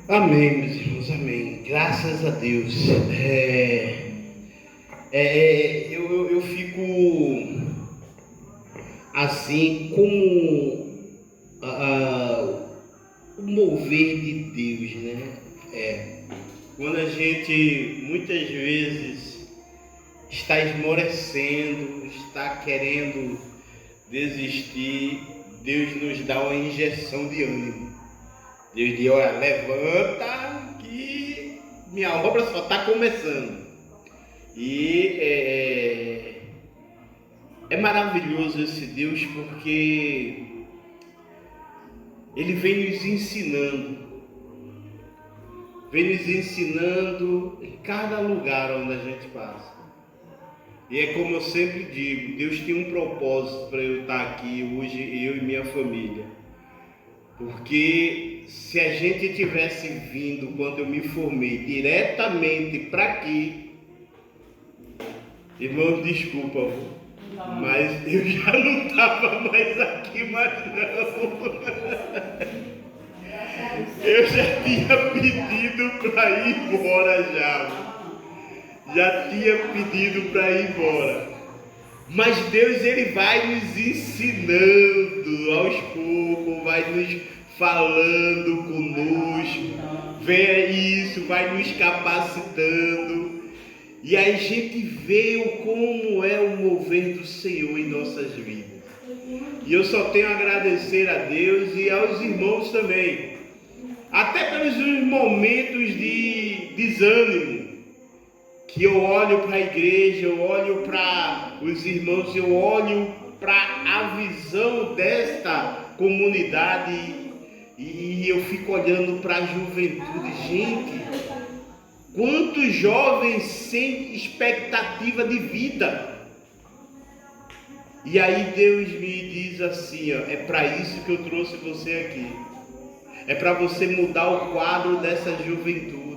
Amém, meus irmãos, amém. Graças a Deus. Eu fico assim como o mover de Deus, né? Quando a gente muitas vezes está esmorecendo, está querendo desistir, Deus nos dá uma injeção de ânimo. Deus diz: olha, levanta que minha obra só está começando. E é maravilhoso esse Deus, porque Ele vem nos ensinando em cada lugar onde a gente passa. E é como eu sempre digo, Deus tem um propósito para eu estar aqui hoje, eu e minha família. Porque se a gente tivesse vindo quando eu me formei diretamente para aqui, irmãos, desculpa, mas eu já não estava mais aqui, mas não. Eu já tinha pedido para ir embora já tinha pedido para ir embora. Mas Deus, Ele vai nos ensinando aos poucos, vai nos falando conosco, vê isso, vai nos capacitando, e aí a gente vê como é o mover do Senhor em nossas vidas. E eu só tenho a agradecer a Deus e aos irmãos também, até pelos momentos de desânimo, que eu olho para a igreja, eu olho para os irmãos, eu olho para a visão desta comunidade e eu fico olhando para a juventude. Gente, quantos jovens sem expectativa de vida. E aí Deus me diz assim, ó, é para isso que eu trouxe você aqui. É para você mudar o quadro dessa juventude.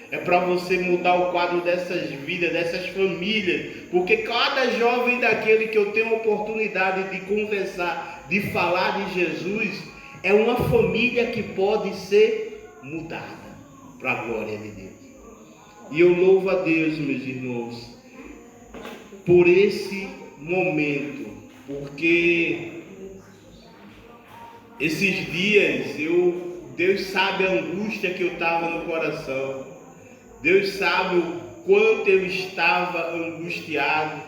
É para você mudar o quadro dessas vidas, dessas famílias. Porque cada jovem daquele que eu tenho a oportunidade de conversar, de falar de Jesus, é uma família que pode ser mudada para a glória de Deus. E eu louvo a Deus, meus irmãos, por esse momento, porque esses dias Deus sabe a angústia que eu estava no coração. Deus sabe o quanto eu estava angustiado,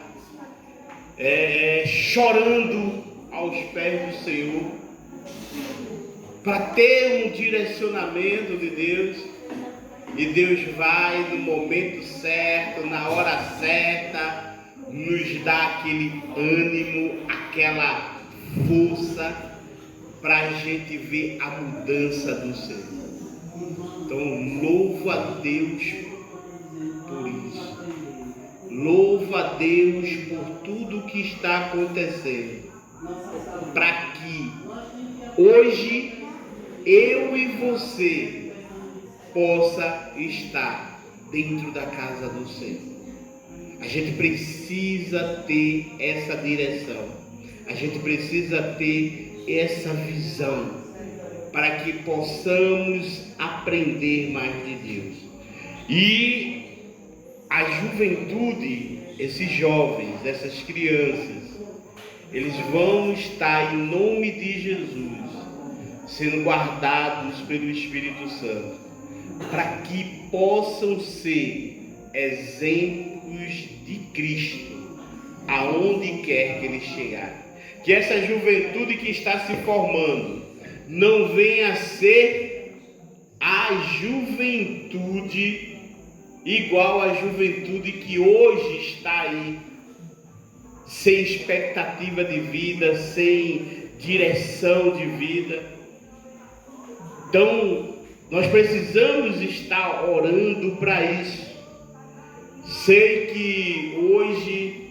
chorando aos pés do Senhor, para ter um direcionamento de Deus. E Deus vai no momento certo, na hora certa, nos dá aquele ânimo, aquela força para a gente ver a mudança do Senhor. Então, louvo a Deus por isso. Louvo a Deus por tudo que está acontecendo. Para que hoje eu e você possa estar dentro da casa do Senhor. A gente precisa ter essa direção. A gente precisa ter essa visão, para que possamos aprender mais de Deus. E a juventude, esses jovens, essas crianças, eles vão estar, em nome de Jesus, sendo guardados pelo Espírito Santo, para que possam ser exemplos de Cristo aonde quer que eles chegarem. Que essa juventude que está se formando não venha a ser a juventude igual à juventude que hoje está aí, sem expectativa de vida, sem direção de vida. Então, nós precisamos estar orando para isso. Sei que hoje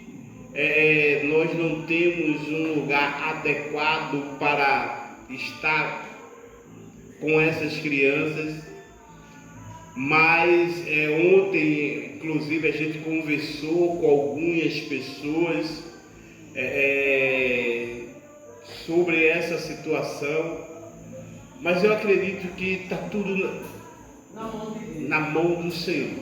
nós não temos um lugar adequado para estar com essas crianças, mas ontem, inclusive, a gente conversou com algumas pessoas sobre essa situação, mas eu acredito que está tudo na mão do Senhor,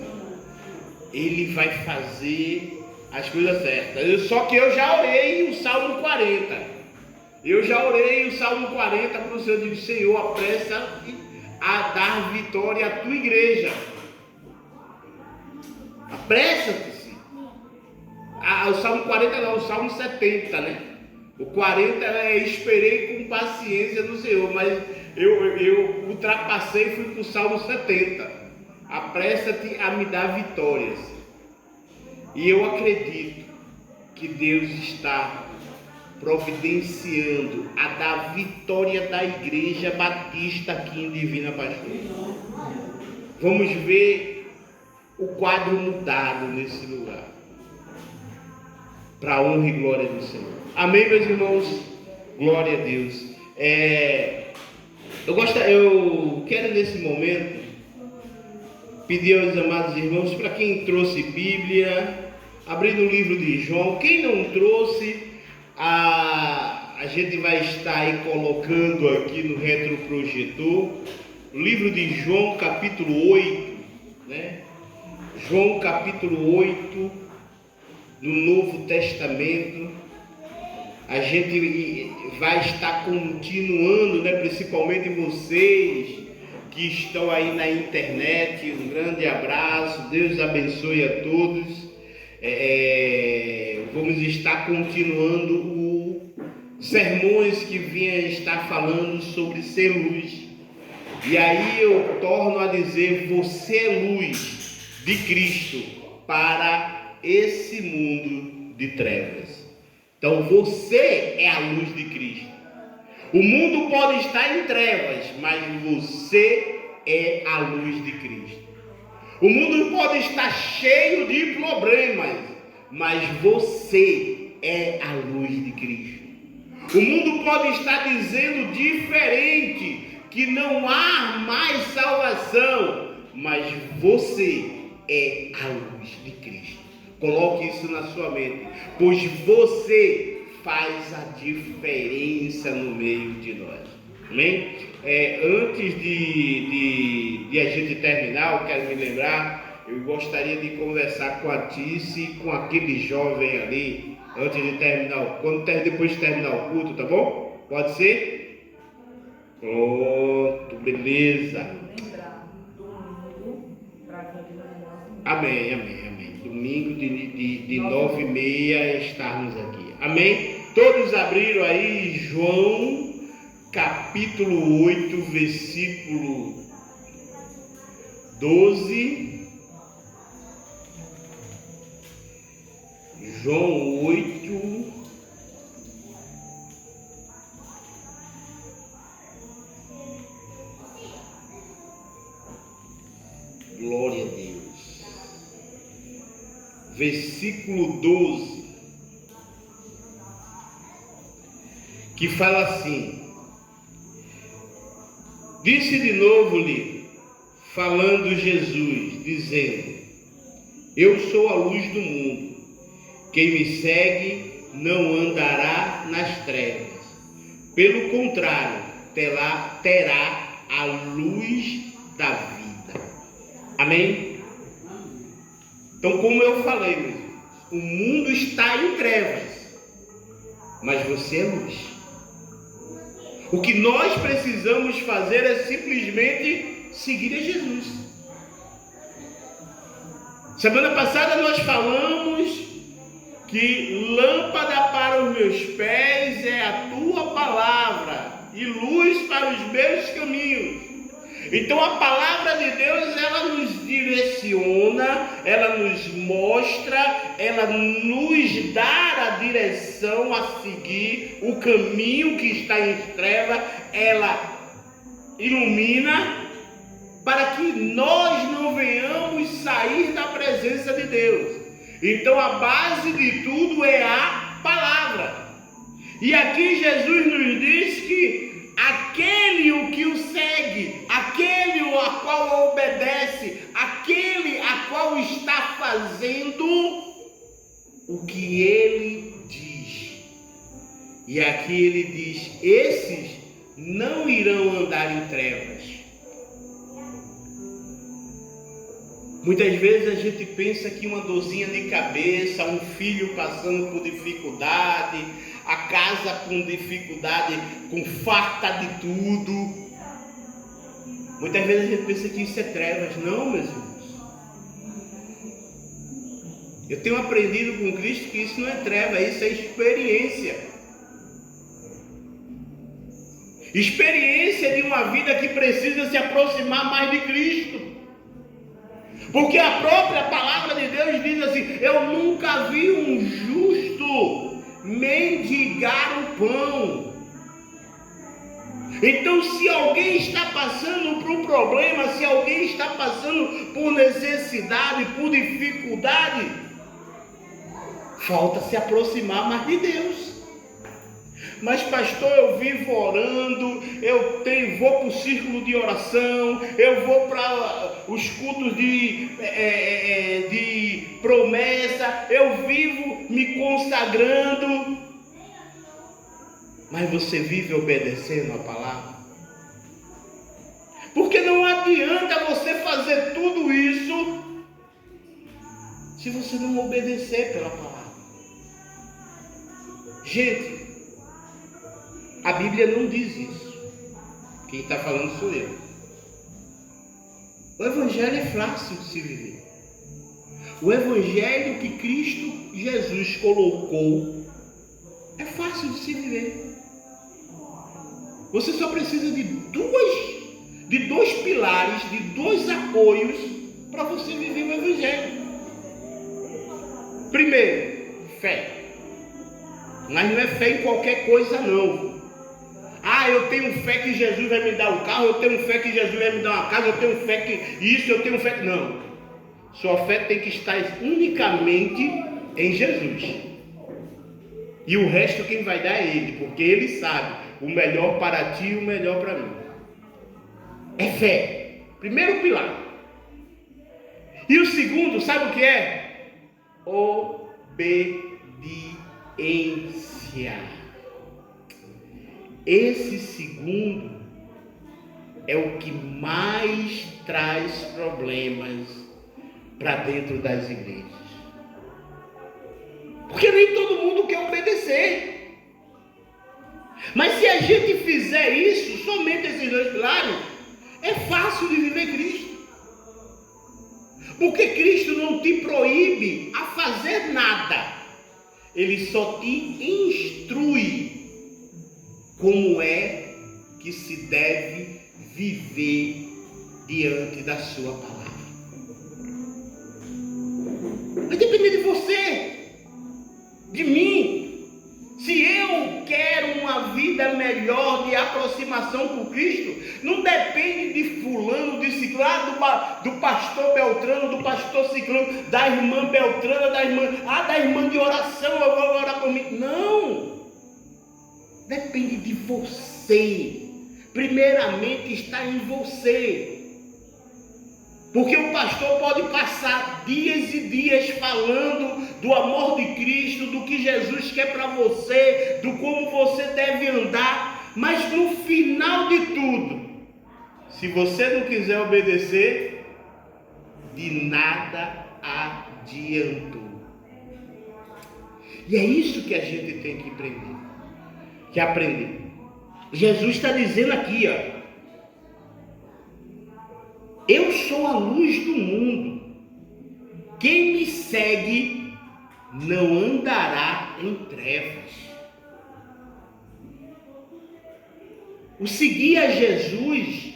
Ele vai fazer as coisas certas. Só que eu já orei o Salmo 40. Eu já orei o Salmo 40 para o Senhor. Eu disse: Senhor, apressa-te a dar vitória à tua igreja. Apressa-te. O Salmo 40 não, o Salmo 70, né? O 40 é: esperei com paciência no Senhor, mas eu ultrapassei e fui para o Salmo 70. Apressa-te a me dar vitórias. E eu acredito que Deus está providenciando a dar vitória da Igreja Batista aqui em Divina Pastora. Vamos ver o quadro mudado nesse lugar, para a honra e glória do Senhor. Amém, meus irmãos? Glória a Deus. Eu quero nesse momento pedir aos amados irmãos, para quem trouxe Bíblia, abrir no livro de João. Quem não trouxe, a gente vai estar aí colocando aqui no retroprojetor o livro de João, capítulo 8, né? João, capítulo 8, do Novo Testamento. A gente vai estar continuando, né? Principalmente vocês que estão aí na internet. Um grande abraço, Deus abençoe a todos. Vamos estar continuando os sermões que vinha estar falando sobre ser luz. E aí eu torno a dizer: você é luz de Cristo para esse mundo de trevas. Então você é a luz de Cristo. O mundo pode estar em trevas, mas você é a luz de Cristo. O mundo pode estar cheio de problemas, mas você é a luz de Cristo. O mundo pode estar dizendo diferente, que não há mais salvação, mas você é a luz de Cristo. Coloque isso na sua mente, pois você faz a diferença no meio de nós. Amém? Antes de a gente terminar, eu quero me lembrar, eu gostaria de conversar com a Tice e com aquele jovem ali, antes de terminar, depois de terminar o culto, tá bom? Pode ser? Pronto, beleza. Amém. Domingo de 9h30 estarmos aqui. Amém? Todos abriram aí João capítulo 8, versículo 12. João 8, glória a Deus. Versículo 12, que fala assim: disse de novo-lhe, falando Jesus, dizendo: eu sou a luz do mundo. Quem me segue não andará nas trevas. Pelo contrário, terá a luz da vida. Amém? Então, como eu falei, meus irmãos, o mundo está em trevas, mas você é luz. O que nós precisamos fazer é simplesmente seguir a Jesus. Semana passada nós falamos que lâmpada para os meus pés é a tua palavra e luz para os meus caminhos. Então a palavra de Deus, ela nos direciona, ela nos mostra, ela nos dá a direção a seguir, o caminho que está em treva, ela ilumina para que nós não venhamos sair da presença de Deus. Então a base de tudo é a palavra. E aqui Jesus nos diz que aquele o que o segue, aquele a qual obedece, aquele a qual está fazendo o que ele diz. E aqui ele diz: esses não irão andar em trevas, Muitas vezes a gente pensa que uma dorzinha de cabeça, um filho passando por dificuldade, a casa com dificuldade, com farta de tudo. Muitas vezes a gente pensa que isso é trevas. Não, meus irmãos. Eu tenho aprendido com Cristo que isso não é treva, isso é experiência. Experiência de uma vida que precisa se aproximar mais de Cristo. Porque a própria palavra de Deus diz assim: eu nunca vi um justo mendigar o pão. Então, se alguém está passando por um problema, se alguém está passando por necessidade, por dificuldade, falta se aproximar mais de Deus. Mas pastor, eu vivo orando, vou para o círculo de oração, eu vou para os cultos de promessa, eu vivo me consagrando. Mas você vive obedecendo a palavra? Porque não adianta você fazer tudo isso se você não obedecer pela palavra. Gente, a Bíblia não diz isso. Quem está falando sou eu. O Evangelho é fácil de se viver. O Evangelho que Cristo Jesus colocou é fácil de se viver. Você só precisa de dois pilares, de dois apoios para você viver o Evangelho. Primeiro, fé. Mas não é fé em qualquer coisa não. Eu tenho fé que Jesus vai me dar um carro, eu tenho fé que Jesus vai me dar uma casa, eu tenho fé que isso, eu tenho fé que... Não. Sua fé tem que estar unicamente em Jesus. E o resto quem vai dar é Ele, porque Ele sabe o melhor para ti e o melhor para mim. É fé. Primeiro pilar. E o segundo, sabe o que é? Obediência. Esse segundo é o que mais traz problemas para dentro das igrejas. Porque nem todo mundo quer obedecer. Mas se a gente fizer isso, somente esses dois pilares, é fácil de viver Cristo. Porque Cristo não te proíbe a fazer nada. Ele só te instrui como é que se deve viver diante da sua palavra. Vai depender de você, de mim. Se eu quero uma vida melhor de aproximação com Cristo, não depende de fulano, de ciclano, do pastor Beltrano, do pastor ciclano, da irmã Beltrana, da irmã de oração, eu vou orar por mim. Não! Depende de você. Primeiramente está em você. Porque o pastor pode passar dias e dias falando do amor de Cristo, do que Jesus quer para você, do como você deve andar, mas no final de tudo, se você não quiser obedecer, de nada adiantou. E é isso que a gente tem que aprender. Jesus está dizendo aqui, eu sou a luz do mundo. Quem me segue não andará em trevas. O seguir a Jesus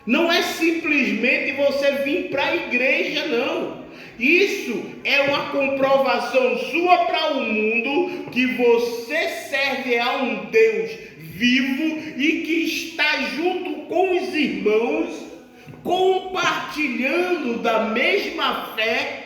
não é simplesmente você vir para a igreja, não. Isso é uma comprovação sua para o mundo que você serve a um Deus vivo e que está junto com os irmãos, compartilhando da mesma fé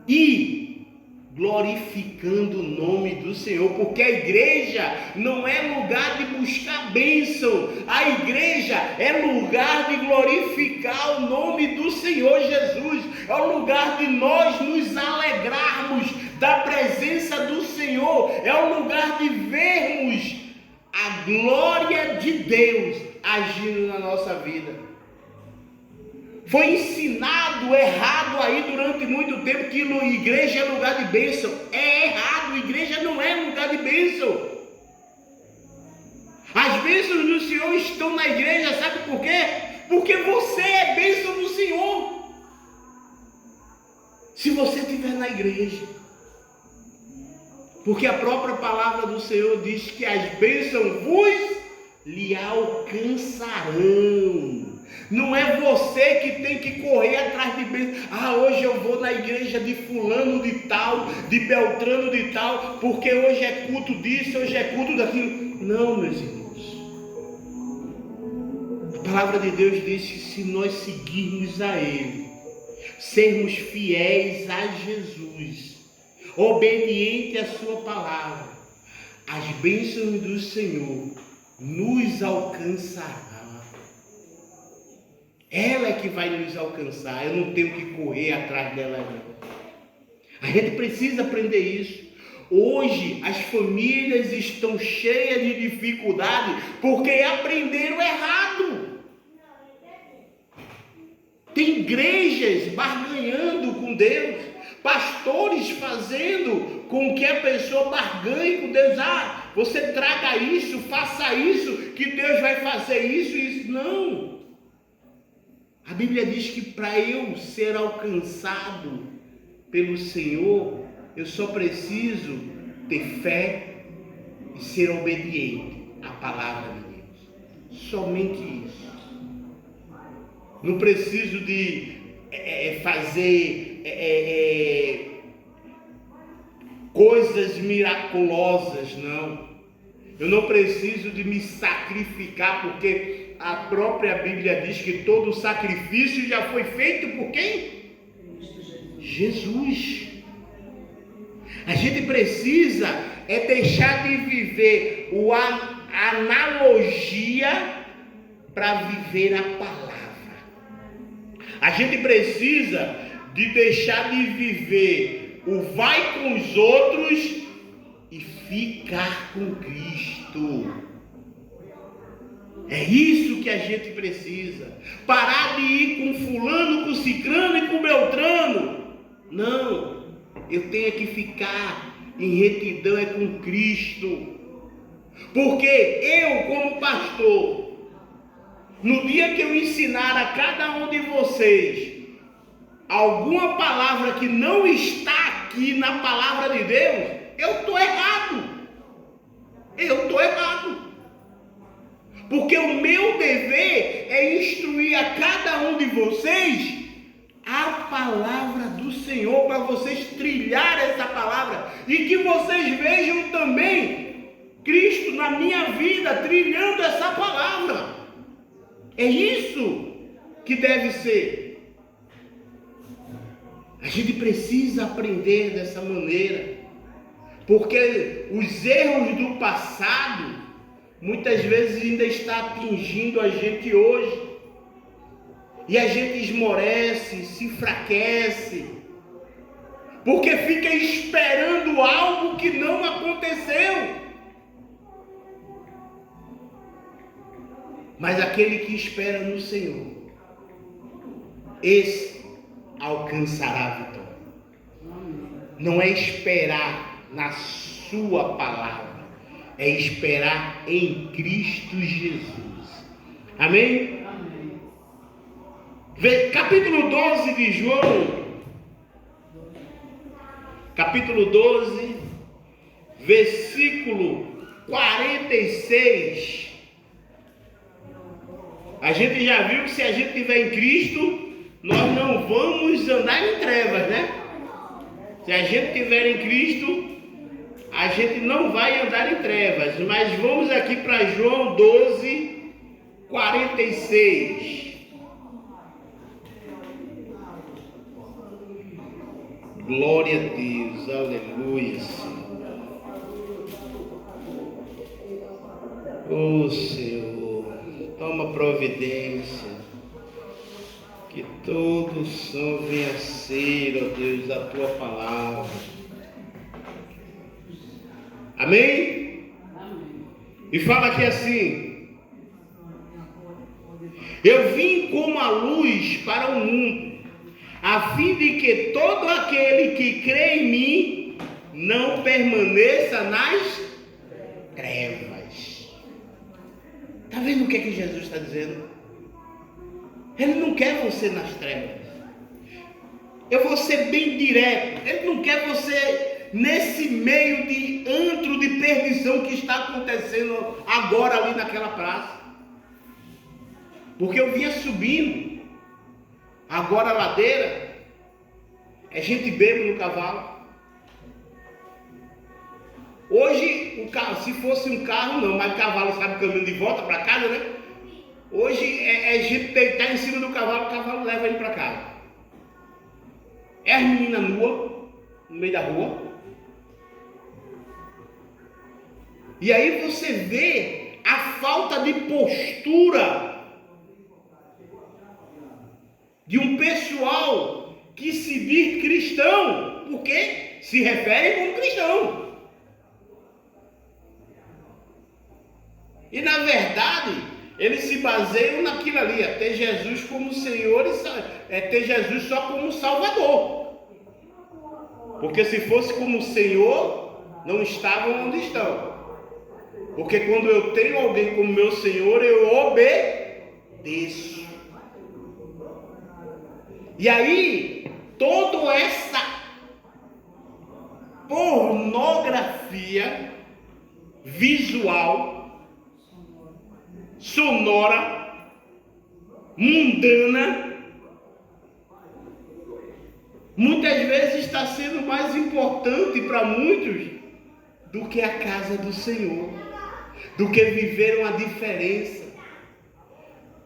e glorificando o nome do Senhor, porque a igreja não é lugar de buscar bênção, a igreja é lugar de glorificar o nome do Senhor Jesus, é o lugar de nós nos alegrarmos da presença do Senhor, é o lugar de vermos a glória de Deus agindo na nossa vida. Foi ensinado errado aí durante muito tempo que igreja é lugar de bênção. É errado, igreja não é lugar de bênção. As bênçãos do Senhor estão na igreja, sabe por quê? Porque você é bênção do Senhor. Se você estiver na igreja. Porque a própria palavra do Senhor diz que as bênçãos lhe alcançarão. Não é você que tem que correr atrás de bênçãos. Hoje eu vou na igreja de fulano de tal, de Beltrano de tal, porque hoje é culto disso, hoje é culto daquilo. Não, meus irmãos. A palavra de Deus diz que se nós seguirmos a Ele, sermos fiéis a Jesus, obediente à sua palavra, as bênçãos do Senhor nos alcançarão. Ela é que vai nos alcançar. Eu não tenho que correr atrás dela, não. A gente precisa aprender isso. Hoje as famílias estão cheias de dificuldade porque aprenderam errado. Tem igrejas barganhando com Deus, pastores fazendo com que a pessoa barganhe com Deus. Você traga isso, faça isso, que Deus vai fazer isso e isso. Não. A Bíblia diz que para eu ser alcançado pelo Senhor, eu só preciso ter fé e ser obediente à palavra de Deus. Somente isso. Não preciso de fazer coisas miraculosas, não. Eu não preciso de me sacrificar, porque a própria Bíblia diz que todo sacrifício já foi feito por quem? Jesus. A gente precisa deixar de viver a analogia para viver a palavra. A gente precisa de deixar de viver o vai com os outros e ficar com Cristo. É isso que a gente precisa. Parar de ir com fulano, com cicrano e com beltrano. Não. Eu tenho que ficar em retidão com Cristo. Porque eu, como pastor, no dia que eu ensinar a cada um de vocês alguma palavra que não está aqui na palavra de Deus, eu estou errado. Eu estou errado. Porque o meu dever é instruir a cada um de vocês a palavra do Senhor, para vocês trilhar essa palavra e que vocês vejam também Cristo na minha vida trilhando essa palavra. É isso que deve ser. A gente precisa aprender dessa maneira, porque os erros do passado muitas vezes ainda está atingindo a gente hoje. E a gente esmorece, se enfraquece, porque fica esperando algo que não aconteceu. Mas aquele que espera no Senhor, esse alcançará a vitória. Não é esperar na sua palavra, é esperar em Cristo Jesus. Amém? Capítulo 12 de João, capítulo 12, versículo 46. A gente já viu que se a gente estiver em Cristo, nós não vamos andar em trevas, né? Se a gente estiver em Cristo, a gente não vai andar em trevas. Mas vamos aqui para João 12, 46. Glória a Deus, aleluia, Senhor. Senhor, toma providência, que todo som venha a ser, ó Deus, a tua palavra. Amém? E fala aqui assim: Eu vim como a luz para o mundo, a fim de que todo aquele que crê em mim não permaneça nas trevas. Está vendo o que é que Jesus está dizendo? Ele não quer você nas trevas. Eu vou ser bem direto. Ele não quer você nesse meio de antro de perdição que está acontecendo agora ali naquela praça. Porque eu vinha subindo, agora a ladeira, é gente bêbada no cavalo. Hoje, se fosse um carro não, mas o cavalo sabe o caminho de volta para casa, né? Hoje é gente deitar em cima do cavalo, o cavalo leva ele para casa. É as meninas nuas, no meio da rua. E aí você vê a falta de postura de um pessoal que se diz cristão, porque se refere como cristão. E na verdade, eles se baseiam naquilo ali, é ter Jesus como Senhor e ter Jesus só como Salvador. Porque se fosse como Senhor, não estavam onde estão. Porque quando eu tenho alguém como meu Senhor, eu obedeço. E aí, toda essa pornografia visual, sonora, mundana, muitas vezes está sendo mais importante para muitos do que a casa do Senhor, do que viver uma diferença.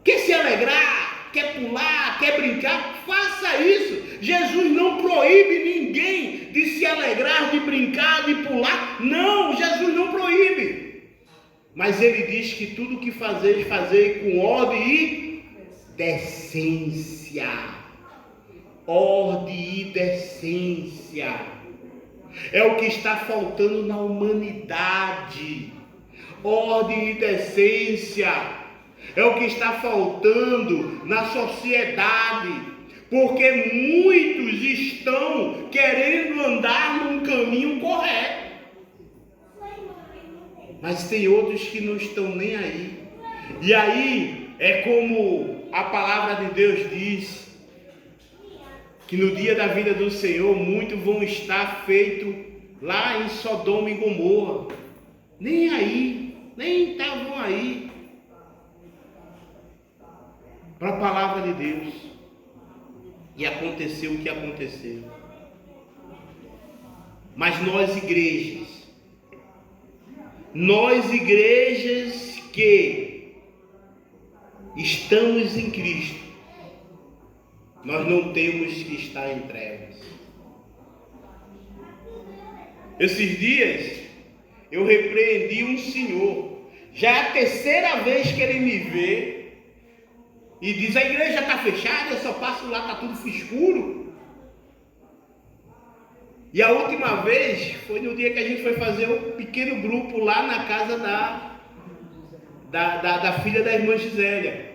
Quer se alegrar, quer pular, quer brincar, faça isso. Jesus não proíbe ninguém de se alegrar, de brincar, de pular. Não, Jesus não proíbe. Mas ele diz que tudo que fazeis, fazei com ordem e decência. Ordem e decência. É o que está faltando na humanidade. Ordem e decência. É o que está faltando na sociedade. Porque muitos estão querendo andar num caminho correto. Mas tem outros que não estão nem aí. E aí é como a palavra de Deus diz, que no dia da vinda do Senhor muitos vão estar feitos lá em Sodoma e Gomorra. Nem aí, nem estavam aí para a palavra de Deus. E aconteceu o que aconteceu. Mas nós igrejas que estamos em Cristo, nós não temos que estar em trevas. Esses dias eu repreendi um senhor, já é a terceira vez que ele me vê e diz: a igreja está fechada, eu só passo lá, está tudo escuro. E a última vez foi no dia que a gente foi fazer um pequeno grupo lá na casa da filha da irmã Gisélia.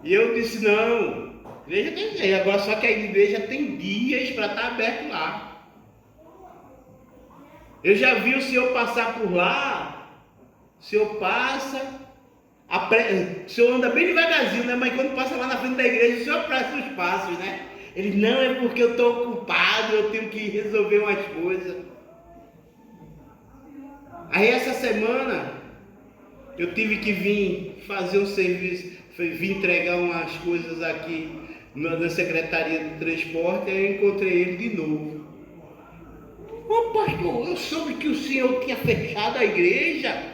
E eu disse: não, a igreja tem agora, só que a igreja tem dias para estar aberto lá. Eu já vi o senhor passar por lá, o senhor passa, o senhor anda bem devagarzinho, né? Mas quando passa lá na frente da igreja, o senhor apressa os passos, né? Ele: não, é porque eu estou ocupado, eu tenho que resolver umas coisas. Aí essa semana, eu tive que vir fazer um serviço, vim entregar umas coisas aqui na Secretaria de Transporte, aí eu encontrei ele de novo. Ô pastor, eu soube que o senhor tinha fechado a igreja.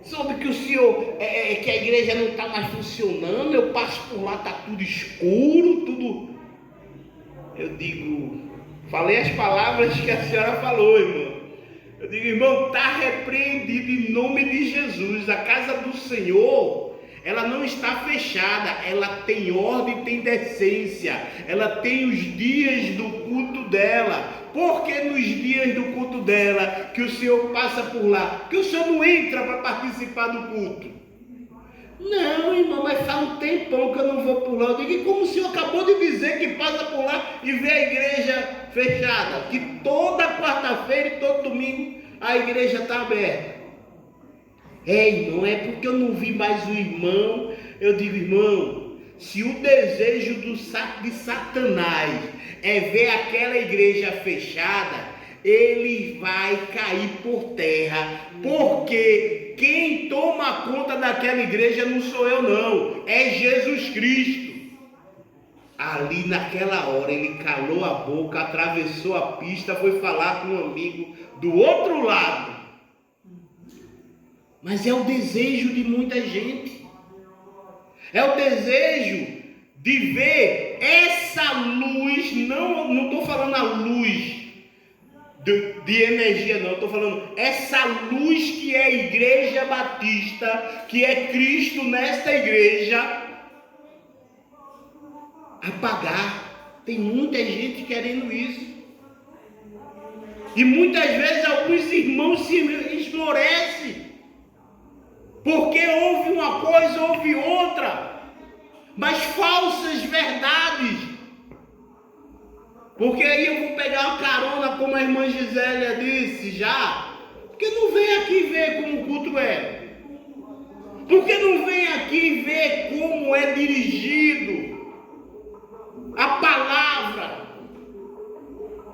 Soube que o senhor, que a igreja não está mais funcionando. Eu passo por lá, está tudo escuro, tudo. Eu digo, falei as palavras que a senhora falou, irmão. Eu digo: irmão, está repreendido em nome de Jesus. A casa do Senhor, ela não está fechada, ela tem ordem, tem decência, ela tem os dias do culto dela. Porque nos dias do culto dela, que o Senhor passa por lá, que o Senhor não entra para participar do culto? Não, irmão, mas faz um tempão que eu não vou por lá. Eu digo, e como o senhor acabou de dizer que passa por lá e vê a igreja fechada? Que toda quarta-feira e todo domingo a igreja está aberta. Irmão, é porque eu não vi mais o irmão. Eu digo, irmão, se o desejo de Satanás é ver aquela igreja fechada, ele vai cair por terra, porque quem toma conta daquela igreja não sou eu não, é Jesus Cristo. Ali naquela hora ele calou a boca, atravessou a pista, foi falar com um amigo do outro lado. Mas é o desejo de muita gente, é o desejo de ver essa luz. Não estou falando a luz de energia, não, estou falando essa luz que é a Igreja Batista, que é Cristo nesta igreja, apagar. Tem muita gente querendo isso, e muitas vezes alguns irmãos se esmorecem, porque ouve uma coisa, ouve outra, mas falsas verdades. Porque aí eu vou pegar uma carona, como a irmã Gisélia disse já. Porque não vem aqui ver como o culto é. Porque não vem aqui ver como é dirigido a palavra.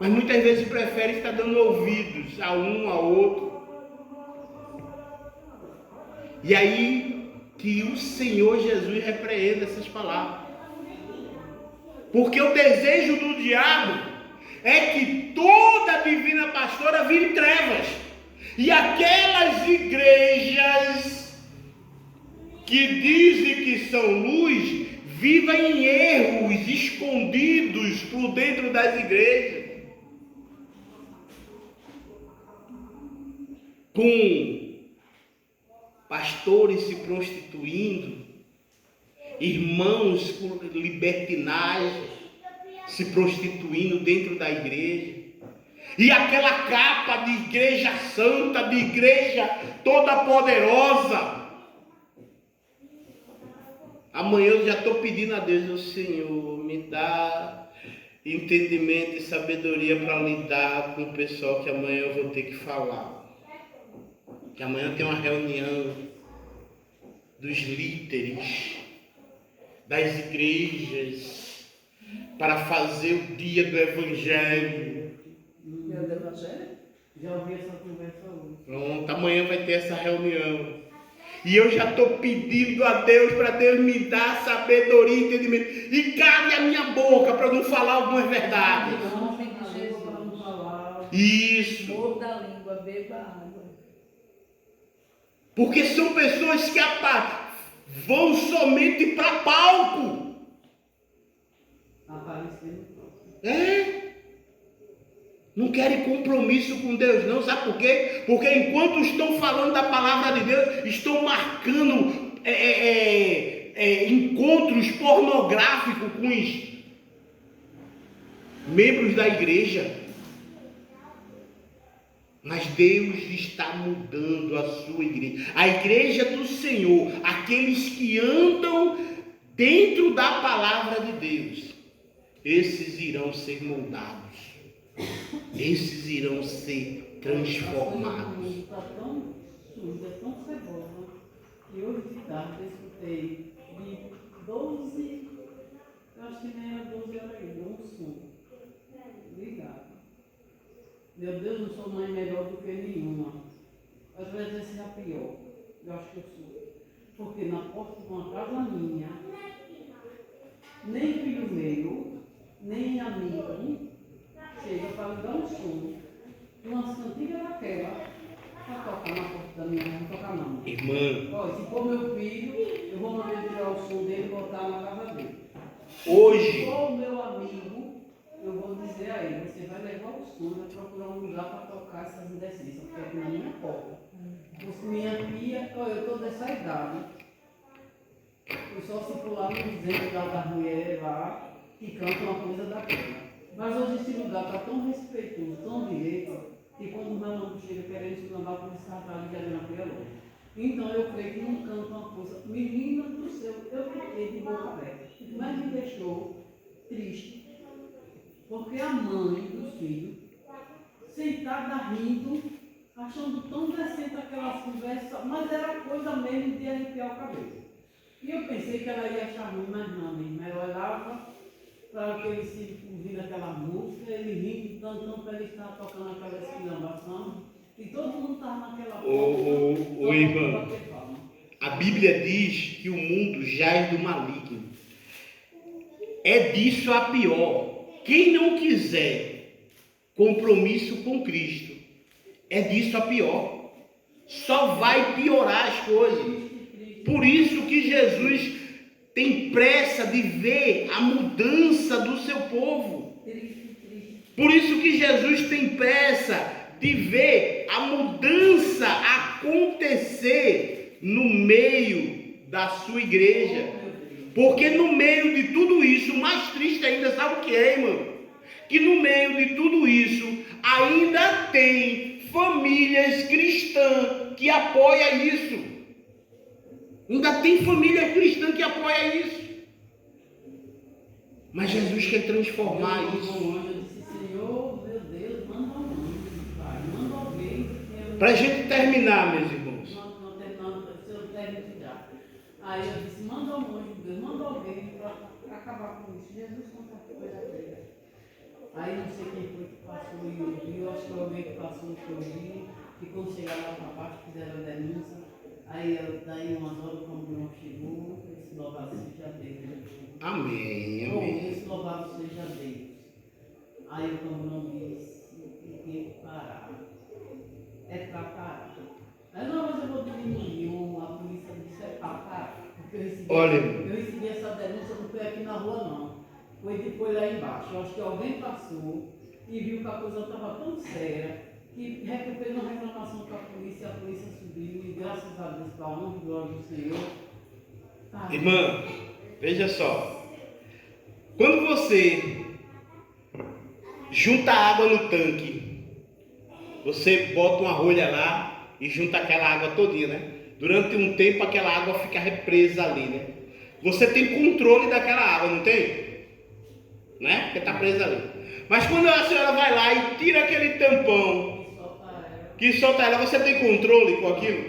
Mas muitas vezes prefere ficar dando ouvidos a um, ao outro. E aí que o Senhor Jesus repreenda essas palavras. Porque o desejo do diabo é que toda a divina pastora vire trevas. E aquelas igrejas que dizem que são luz, vivam em erros escondidos por dentro das igrejas. Com pastores se prostituindo, irmãos com libertinagem, se prostituindo dentro da igreja, e aquela capa de igreja santa, de igreja toda poderosa. Amanhã eu já estou pedindo a Deus, o Senhor, me dá entendimento e sabedoria para lidar com o pessoal que amanhã eu vou ter que falar. Que amanhã tem uma reunião dos líderes das igrejas para fazer o dia do Evangelho. Dia do Evangelho? Já ouvi essa conversa hoje. Pronto, amanhã vai ter essa reunião. E eu já estou pedindo a Deus para Deus me dar sabedoria e entendimento. E cale a minha boca para não falar algumas verdades. Não, tem que chegar para não falar. Isso. Morda a língua, beba água. Porque são pessoas que vão somente para palco. Aparecendo. Não querem compromisso com Deus, não. Sabe por quê? Porque enquanto estão falando da palavra de Deus, estão marcando encontros pornográficos com os membros da igreja. Mas Deus está mudando a sua igreja. A igreja do Senhor, aqueles que andam dentro da palavra de Deus, esses irão ser moldados. Esses irão ser transformados. Está tão suja, tão cebosa, que hoje de tarde eu escutei de 12, eu acho que nem era 12 horas ainda, um som. Ligado. Meu Deus, não sou mãe melhor do que nenhuma. Às vezes esse é pior. Eu acho que eu sou. Porque na porta de uma casa minha, nem filho meu, nem amigo, chega para me dar um som. Uma cantiga daquela, para tocar na porta da minha mãe, não tocar não. Irmã, Ó, se for meu filho, eu vou mandar tirar o som dele e botar na casa dele. hoje, Se for o meu amigo, eu vou dizer a ele, você vai levar o som, vai procurar um lugar para tocar essas indecências, porque aqui na minha porta. Minha filha, olha, eu estou dessa idade. Eu só se pular no dentro das mulheres lá, que cantam uma coisa daquela. Mas hoje esse lugar está tão respeitoso, tão direito, que quando o meu nome chega querendo se mandar para esse cartaz de na pia longe. Então eu creio que não canta uma coisa. Menina do céu, eu fiquei de boca aberta. Mas me deixou triste. Porque a mãe do filho, sentada rindo, achando tão decente aquelas conversas, mas era coisa mesmo de arrepiar o cabelo. E eu pensei que ela ia achar ruim, mas não, mesmo. Ela olhava para aquele filho ouvindo aquela música, ele rindo, cantando para ele estar tocando aquela esculhambação. E todo mundo estava naquela Ô, irmão, a Bíblia diz que o mundo jaz do maligno. É disso a pior. Quem não quiser compromisso com Cristo, é disso a pior. Só vai piorar as coisas. Por isso que Jesus tem pressa de ver a mudança do seu povo. Por isso que Jesus tem pressa de ver a mudança acontecer no meio da sua igreja. Porque no meio de tudo isso, mais triste ainda, sabe o que é, irmão? Que no meio de tudo isso, ainda tem famílias cristãs que apoiam isso. Ainda tem família cristã que apoia isso. Mas Jesus quer transformar isso. Eu disse, Senhor, meu Deus, manda alguém, Pai, manda alguém. Para a gente terminar, meus irmãos. Não terminando, se eu termino já. Aí eu disse, manda um anjo, Deus, manda alguém para acabar com isso. Jesus conta coisa dele. Aí não sei quem foi que passou e ouviu, acho que foi alguém que passou que ouviu, que quando chegaram lá para baixo fizeram a denúncia. Aí daí umas horas o camburão chegou, esse louvado seja Deus. Amém, amém. Esse louvado seja Deus. Aí o camburão disse, tem que parar. É para parar. Aí não, mas eu vou diminuir, a polícia disse é para parar. Porque eu recebi essa denúncia, não foi aqui na rua não. Foi lá embaixo. Eu acho que alguém passou e viu que a coisa estava tão séria que fez uma reclamação com a polícia subiu e graças a Deus, para a honra e glória do Senhor. Tá. Irmã, veja só. Quando você junta água no tanque, você bota uma rolha lá e junta aquela água todinha, né? Durante um tempo aquela água fica represa ali, né? Você tem controle daquela água, não tem? Né? Porque está presa ali. Mas quando a senhora vai lá e tira aquele tampão que solta ela, você tem controle com aquilo?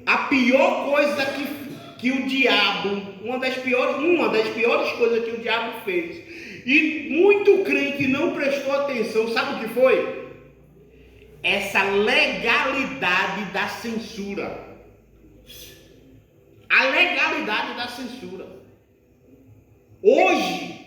A pior coisa que o diabo, uma das piores coisas que o diabo fez, e muito crente não prestou atenção, sabe o que foi? Essa legalidade da censura. A legalidade da censura. Hoje,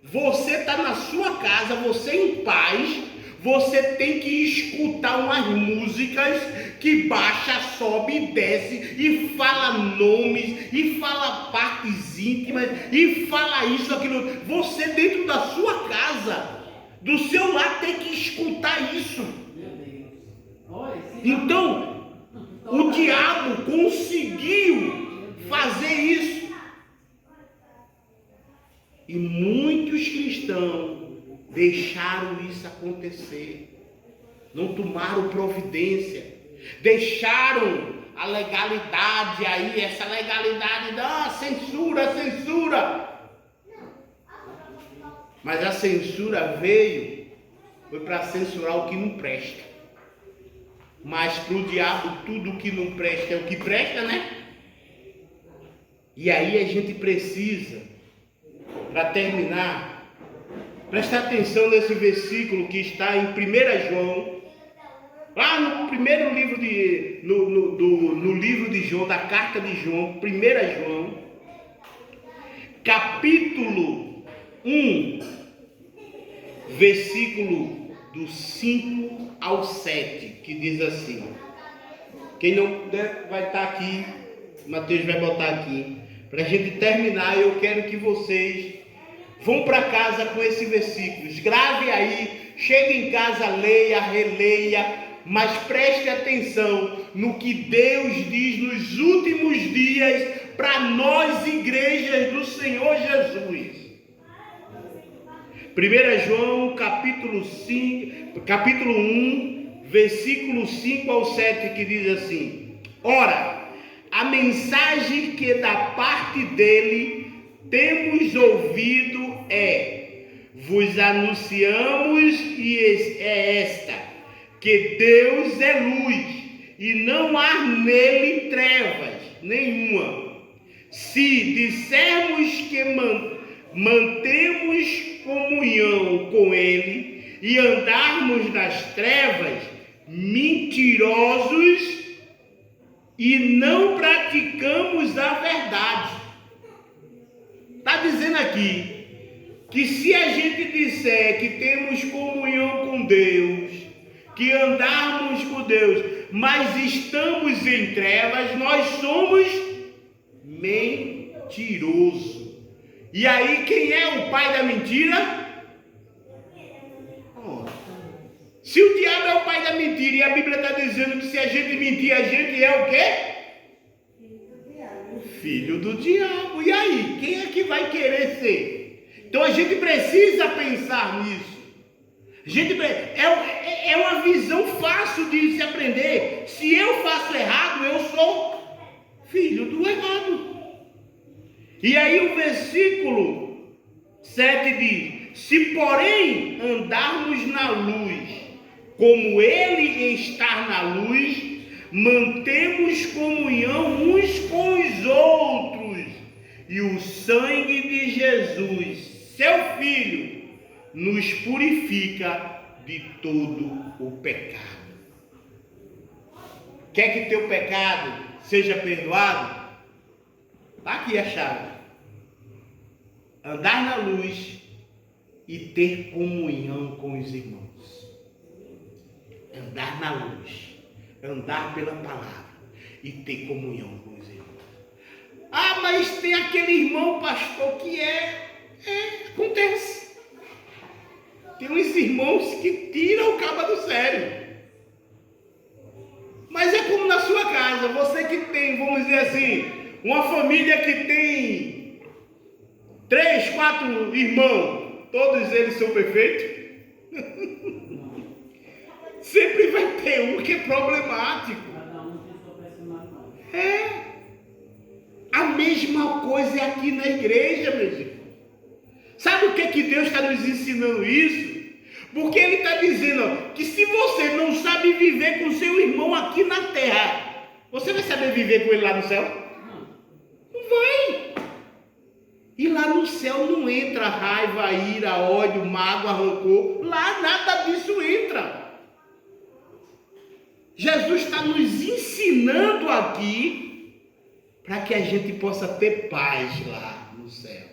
você está na sua casa, você em paz, você tem que escutar umas músicas que baixa, sobe e desce, e fala nomes, e fala partes íntimas, e fala isso, aquilo. Você dentro da sua casa, do seu lar, tem que escutar isso. Então, o diabo conseguiu fazer isso. E muitos cristãos deixaram isso acontecer. Não tomaram providência. Deixaram a legalidade aí, essa legalidade da censura. Mas a censura foi para censurar o que não presta. Mas para o diabo tudo o que não presta é o que presta, né? E aí a gente precisa, para terminar, prestar atenção nesse versículo que está em 1 João, lá no primeiro livro no livro de João, da carta de João, 1 João, capítulo 1, versículo do 5 ao 7, que diz assim. Quem não puder vai estar aqui, Mateus vai botar aqui. Para a gente terminar, eu quero que vocês vão para casa com esse versículo. Grave aí, chegue em casa, leia, releia, mas preste atenção no que Deus diz nos últimos dias para nós, igrejas do Senhor Jesus. 1 João capítulo 1, versículo 5 ao 7, que diz assim: Ora, a mensagem que da parte dele temos ouvido vos anunciamos e é esta, que Deus é luz e não há nele trevas nenhuma. Se dissermos que mantemos comunhão com ele e andarmos nas trevas, mentirosos, e não praticamos a verdade. Está dizendo aqui que se a gente disser que temos comunhão com Deus, que andamos com Deus, mas estamos em trevas, nós somos mentirosos. E aí quem é o pai da mentira? Se o diabo é o pai da mentira e a Bíblia está dizendo que se a gente mentir, a gente é o quê? Filho do diabo. E aí, quem é que vai querer ser? Então a gente precisa pensar nisso. É uma visão fácil de se aprender. Se eu faço errado, eu sou filho do errado. E aí o versículo 7 diz: se porém andarmos na luz, como ele está na luz, mantemos comunhão uns com os outros, e o sangue de Jesus, seu Filho, nos purifica de todo o pecado. Quer que teu pecado seja perdoado? Está aqui a chave. Andar na luz e ter comunhão com os irmãos. Andar na luz, andar pela palavra e ter comunhão com os irmãos. Ah, mas tem aquele irmão, pastor, que acontece. Tem uns irmãos que tiram o cabo do sério. Mas é como na sua casa, você que tem, vamos dizer assim, uma família que tem 3, 4 irmãos, todos eles são perfeitos? Sempre vai ter um que é problemático. Cada um tem sua personalidade. A mesma coisa é aqui na igreja, meus irmãos. Sabe o que Deus está nos ensinando isso? Porque Ele está dizendo que se você não sabe viver com seu irmão aqui na terra, você vai saber viver com ele lá no céu? Não vai. E lá no céu não entra raiva, ira, ódio, mágoa, rancor. Lá nada disso entra. Jesus está nos ensinando aqui para que a gente possa ter paz lá no céu.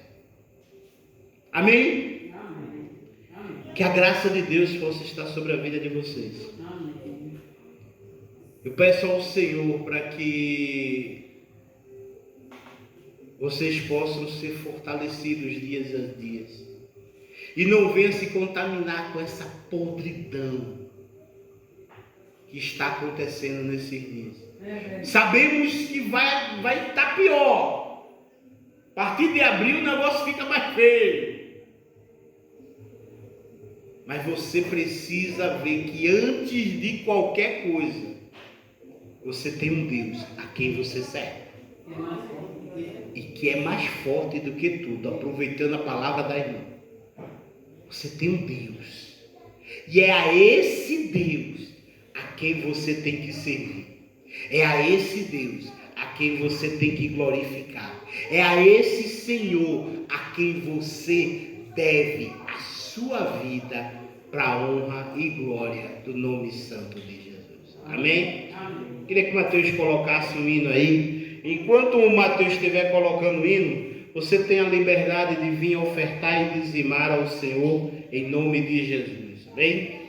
Amém? Amém. Amém. Que a graça de Deus possa estar sobre a vida de vocês. Amém. Eu peço ao Senhor para que vocês possam ser fortalecidos dias a dias e não venham se contaminar com essa podridão que está acontecendo nesses dias. Sabemos que vai estar pior. A partir de abril o negócio fica mais feio. Mas você precisa ver que antes de qualquer coisa, você tem um Deus a quem você serve. E que é mais forte do que tudo, aproveitando a palavra da irmã. Você tem um Deus. E é a esse Deus a quem você tem que servir. É a esse Deus a quem você tem que glorificar. É a esse Senhor a quem você deve a sua vida para a honra e glória do nome santo de Jesus. Amém? Amém. Queria que o Mateus colocasse um hino aí. Enquanto o Mateus estiver colocando o hino, você tem a liberdade de vir ofertar e dizimar ao Senhor em nome de Jesus. Amém?